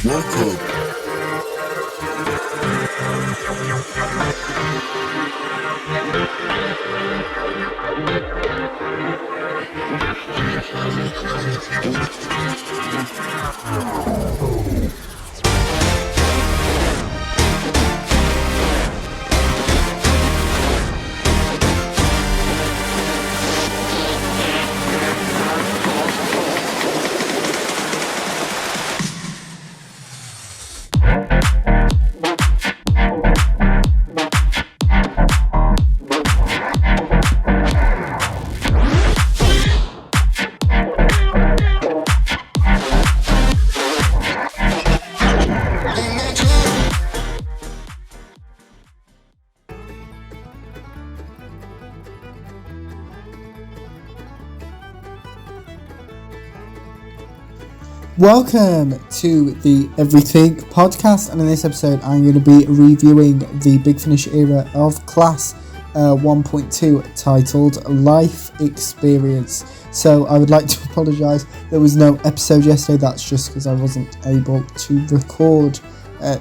Welcome. Welcome to the Everything podcast, and in this episode I'm going to be reviewing the Big Finish era of Class 1.2 titled Life Experience. So I would like to apologise, there was no episode yesterday. That's just because I wasn't able to record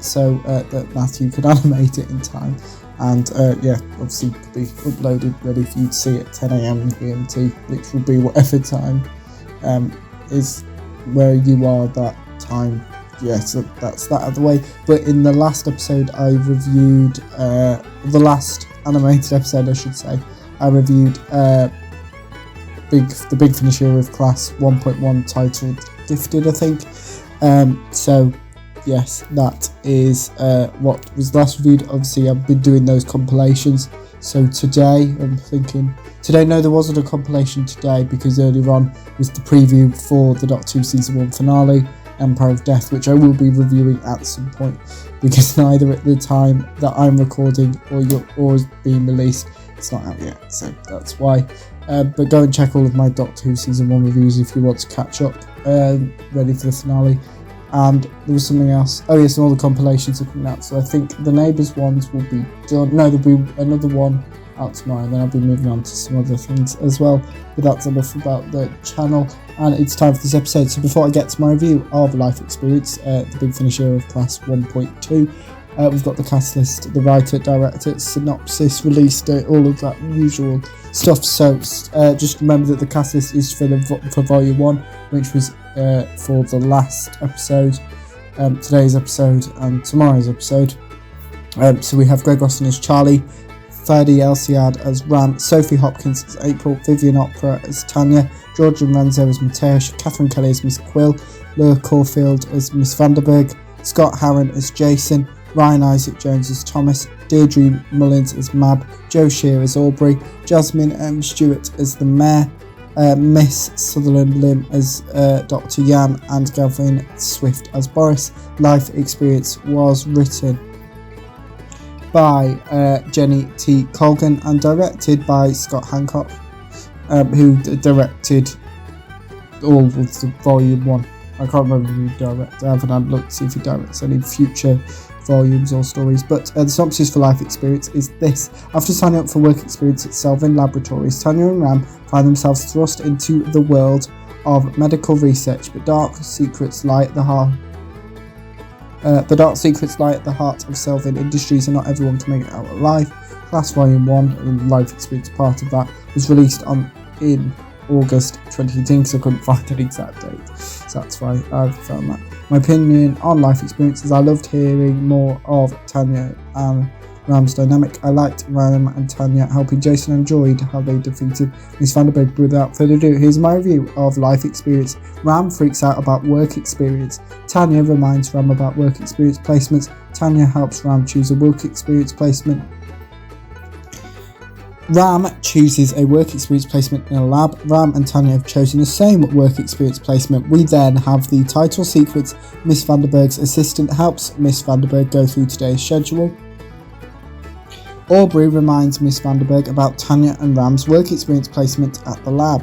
so that Matthew could animate it in time, and obviously be uploaded ready for you to see at 10 a.m. GMT, which will be whatever time is where you are that time. So that's that out of the way. But in the last episode I reviewed the last animated episode I should say, I reviewed the Big Finish era of Class 1.1 titled Gifted, I think. So yes, that is what was last reviewed. Obviously I've been doing those compilations, so today no, there wasn't a compilation today because earlier on was the preview for the Doctor Who Season 1 finale, Empire of Death, which I will be reviewing at some point, because neither at the time that I'm recording or is being released, it's not out yet, so that's why. But go and check all of my Doctor Who Season 1 reviews if you want to catch up, ready for the finale. And there was something else. Oh yes, and all the compilations are coming out, so I think the Neighbours ones will be done. No, there'll be another one out tomorrow, then I'll be moving on to some other things as well. But that's enough about the channel, and it's time for this episode. So before I get to my review of Life Experience, the Big Finish era of Class 1.2, we've got the cast list, the writer, director, synopsis, release date, all of that usual stuff. So just remember that the cast list is for Volume 1, which was for the last episode, today's episode and tomorrow's episode. So we have Greg Austin as Charlie, Ferdy Elsiad as Ram, Sophie Hopkins as April, Vivian Opera as Tanya, Georgia Renzo as Mateus, Catherine Kelly as Miss Quill, Laura Caulfield as Miss Vanderberg, Scott Harron as Jason, Ryan Isaac Jones as Thomas, Deirdre Mullins as Mab, Joe Shear as Aubrey, Jasmine M. Stewart as the Mayor, Miss Sutherland Lim as Dr. Yan, and Gavin Swift as Boris. Life Experience was written by Jenny T. Colgan and directed by Scott Hancock, who directed all of the Volume 1. I can't remember who directed. I haven't had a look to see if he directs any future volumes or stories, but the synopsis for Life Experience is this. After signing up for work experience at Selvin Laboratories, Tanya and Ram find themselves thrust into the world of medical research, but dark secrets lie at the heart of Selvin Industries, and not everyone can make it out alive. Class Volume 1, and Life Experience part of that, was released in August 2018, because I couldn't find an exact date, so that's why I've found that. My opinion on Life Experience is I loved hearing more of Tanya and Ram's dynamic. I liked Ram and Tanya helping Jason, and enjoyed how they defeated Miss Vanderberg. Without further ado, here's my review of Life Experience. Ram freaks out about work experience. Tanya reminds Ram about work experience placements. Tanya helps Ram choose a work experience placement. Ram chooses a work experience placement in a lab. Ram and Tanya have chosen the same work experience placement. We then have the title sequence. Miss Vanderberg's assistant helps Miss Vanderberg go through today's schedule. Aubrey reminds Miss Vanderberg about Tanya and Ram's work experience placement at the lab.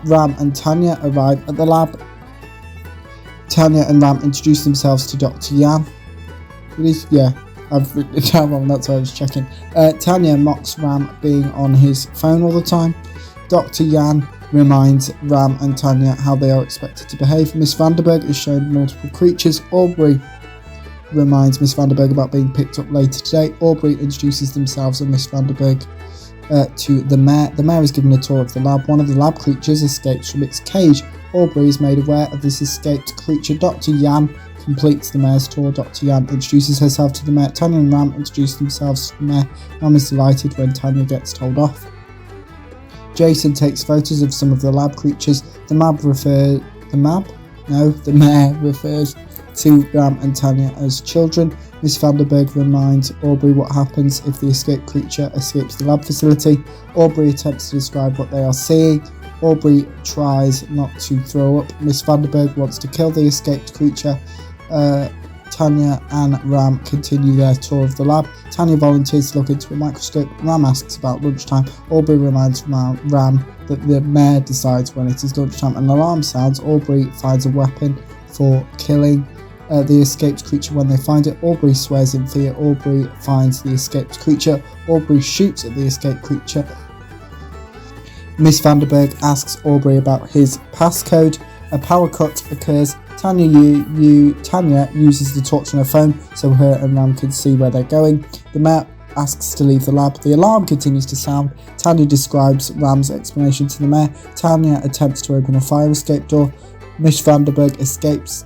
Ram and Tanya arrive at the lab. Tanya and Ram introduce themselves to Dr. Yan. I've written it down wrong, that's why I was checking. Tanya mocks Ram being on his phone all the time. Dr. Yan reminds Ram and Tanya how they are expected to behave. Miss Vanderberg is shown multiple creatures. Aubrey reminds Miss Vanderberg about being picked up later today. Aubrey introduces themselves and Miss Vanderberg to the mayor. The mayor is given a tour of the lab. One of the lab creatures escapes from its cage. Aubrey is made aware of this escaped creature. Dr. Yan completes the mayor's tour. Dr. Yan introduces herself to the mayor. Tanya and Ram introduce themselves to the mayor. Ram is delighted when Tanya gets told off. Jason takes photos of some of the lab creatures. The mayor refers to Ram and Tanya as children. Miss Vanderberg reminds Aubrey what happens if the escaped creature escapes the lab facility. Aubrey attempts to describe what they are seeing. Aubrey tries not to throw up. Miss Vanderberg wants to kill the escaped creature. Tanya and Ram continue their tour of the lab. Tanya volunteers to look into a microscope. Ram asks about lunchtime. Aubrey reminds Ram that the mayor decides when it is lunchtime. An alarm sounds. Aubrey finds a weapon for killing the escaped creature when they find it. Aubrey swears in fear. Aubrey finds the escaped creature. Aubrey shoots at the escaped creature. Miss Vanderberg asks Aubrey about his passcode. A power cut occurs. Tanya uses the torch on her phone so her and Ram can see where they're going. The mayor asks to leave the lab. The alarm continues to sound. Tanya describes Ram's explanation to the mayor. Tanya attempts to open a fire escape door. Miss Vanderberg explains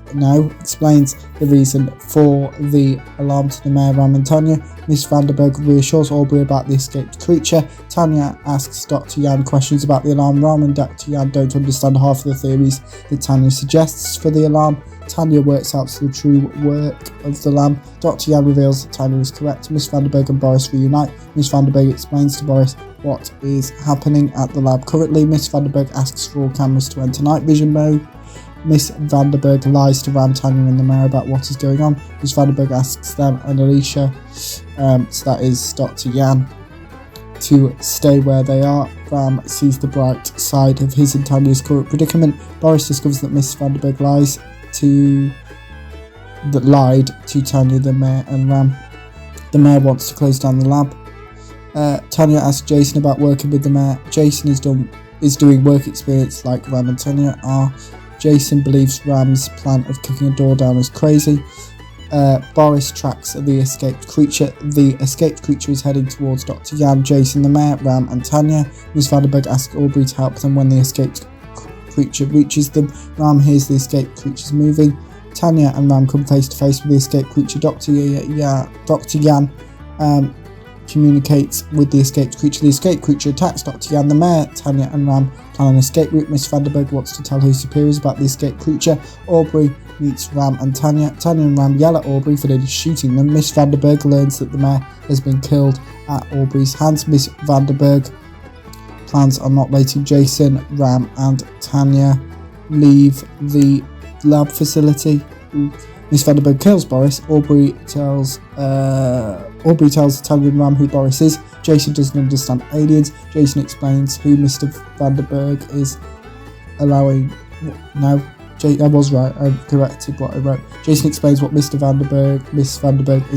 the reason for the alarm to the mayor, Ram and Tanya. Miss Vanderberg reassures Aubrey about the escaped creature. Tanya asks Dr. Yan questions about the alarm. Ram and Dr. Yan don't understand half of the theories that Tanya suggests for the alarm. Tanya works out the true work of the alarm. Dr. Yan reveals that Tanya is correct. Miss Vanderberg and Boris reunite. Miss Vanderberg explains to Boris what is happening at the lab currently. Miss Vanderberg asks for all cameras to enter night vision mode. Miss Vanderberg lies to Ram, Tanya and the mayor about what is going on. Miss Vanderberg asks them and Alicia, so that is Dr. Yan, to stay where they are. Ram sees the bright side of his and Tanya's current predicament. Boris discovers that Miss Vanderberg lied to Tanya, the mayor and Ram. The mayor wants to close down the lab. Tanya asks Jason about working with the mayor. Jason is doing work experience like Ram and Tanya are. Jason believes Ram's plan of kicking a door down is crazy. Boris tracks the escaped creature. The escaped creature is heading towards Dr. Yan, Jason, the mayor, Ram and Tanya. Miss Vanderberg asks Aubrey to help them when the escaped creature reaches them. Ram hears the escaped creatures moving. Tanya and Ram come face to face with the escaped creature. Dr. Yan communicates with the escaped creature. The escaped creature attacks Dr. Yan, the mayor, Tanya and Ram plan an escape route. Miss Vanderberg wants to tell her superiors about the escaped creature. Aubrey meets Ram and Tanya. Tanya and Ram yell at Aubrey for nearly shooting them. Miss Vanderberg learns that the mayor has been killed at Aubrey's hands. Miss Vanderberg plans on not letting Jason, Ram and Tanya leave the lab facility. Miss Vanderberg kills Boris. Aubrey tells Tanya and Ram who Boris is. Jason doesn't understand aliens. Jason explains who Mr. Vanderberg is allowing. I was right. I corrected what I wrote. Jason explains what Miss Vanderberg is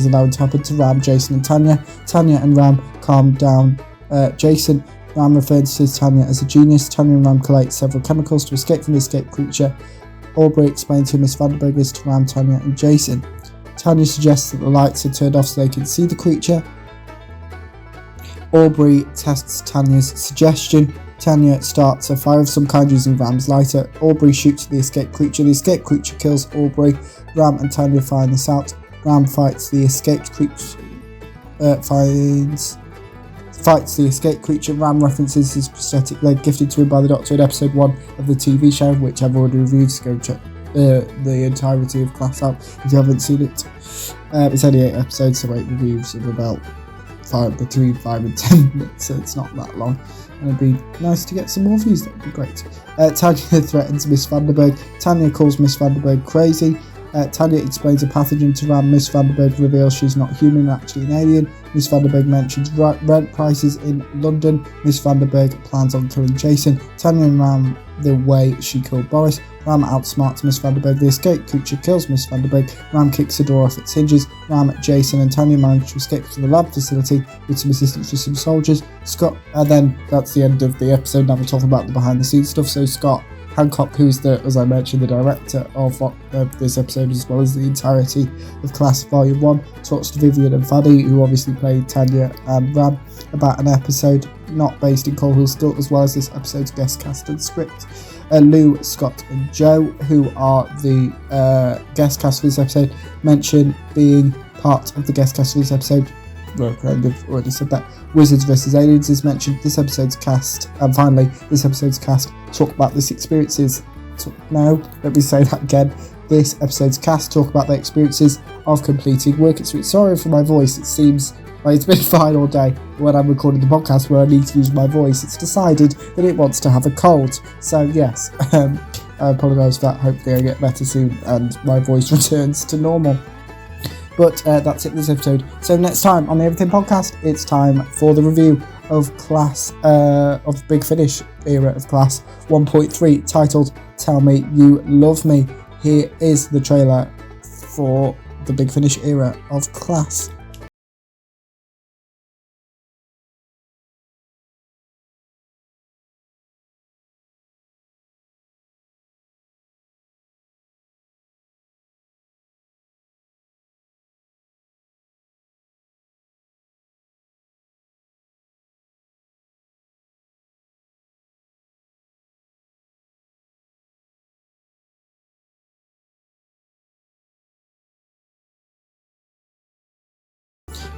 allowing to happen to Ram, Jason and Tanya. Tanya and Ram calm down Jason. Ram refers to Tanya as a genius. Tanya and Ram collate several chemicals to escape from the escaped creature. Aubrey explains who Miss Vanderberg is to Ram, Tanya and Jason. Tanya suggests that the lights are turned off so they can see the creature. Aubrey tests Tanya's suggestion. Tanya starts a fire of some kind using Ram's lighter. Aubrey shoots the escaped creature. The escaped creature kills Aubrey. Ram and Tanya find this out. Ram fights the escaped creature. Fights the escaped creature. Ram references his prosthetic leg gifted to him by the Doctor in episode 1 of the TV show, which I've already reviewed, so go check the entirety of Class out if you haven't seen it. It's only 8 episodes, so 8 reviews of about between 5 and 10 minutes, so it's not that long. And it'd be nice to get some more views, that would be great. Tanya threatens Miss Vanderberg. Tanya calls Miss Vanderberg crazy. Tanya explains a pathogen to Ram. Miss Vanderberg reveals she's not human, actually an alien. Miss Vanderberg mentions rent prices in London. Miss Vanderberg plans on killing Jason. Tanya and Ram the way she killed Boris. Ram outsmarts Miss Vanderberg. The escape creature kills Miss Vanderberg. Ram kicks the door off its hinges. Ram, Jason and Tanya manage to escape to the lab facility with some assistance from some soldiers. Scott, and then that's the end of the episode. Now we're talking about the behind the scenes stuff. So Scott Hancock, who's as I mentioned, the director of this episode as well as the entirety of Class Volume 1, talks to Vivian and Faddy, who obviously played Tanya and Ram, about an episode not based in Coal Hill School, as well as this episode's guest cast and script. Lou, Scott and Joe, who are the guest cast for this episode, mention being part of the guest cast for this episode. Well, kind of already said that. Wizards vs Aliens is mentioned. This episode's cast, and finally, this episode's cast talk about this experiences. No, let me say that again. This episode's cast talk about their experiences of completing work experience. Sorry for my voice, it seems like it's been fine all day. When I'm recording the podcast where I need to use my voice, it's decided that it wants to have a cold. So yes, I apologise for that. Hopefully I get better soon and my voice returns to normal. But that's it for this episode. So next time on the Everything Podcast, it's time for the review of Class, of the Big Finish era of Class 1.3, titled Tell Me You Love Me. Here is the trailer for the Big Finish era of Class.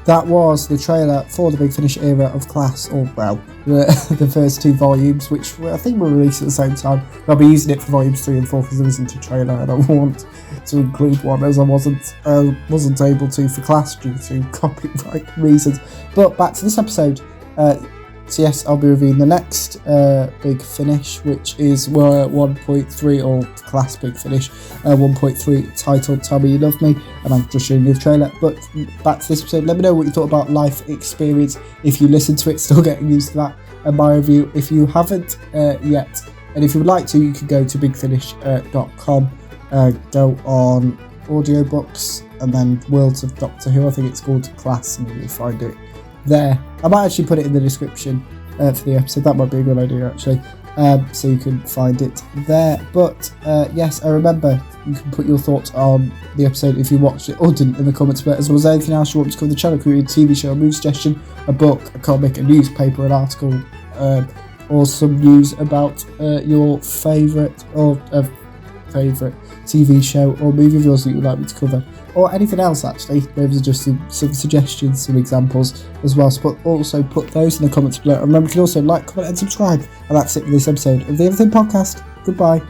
That was the trailer for the Big Finish era of Class, or well, the first two volumes, which I think were released at the same time. I'll be using it for volumes 3 and 4 because there isn't a trailer. I don't want to include one as I wasn't able to for Class due to copyright reasons. But back to this episode. So yes, I'll be reviewing the next Big Finish, which is 1.3, or Class Big Finish 1.3, titled Tell Me You Love Me, and I'm just showing you the trailer. But back to this episode, let me know what you thought about Life Experience, if you listened to it, still getting used to that, and my review if you haven't yet. And if you would like to, you can go to bigfinish.com, go on audiobooks, and then Worlds of Doctor Who, I think it's called Class, and you'll find it there. I might actually put it in the description for the episode. That might be a good idea actually, so you can find it there. But yes, I remember you can put your thoughts on the episode if you watched it or didn't in the comments. But as well as anything else you want to cover the channel, could be a TV show, a movie suggestion, a book, a comic, a newspaper, an article, or some news about your favourite TV show or movie of yours that you would like me to cover, or anything else actually. Those are just some suggestions, some examples as well, so also put those in the comments below. And remember, you can also like, comment and subscribe. And that's it for this episode of the Everything Podcast. Goodbye.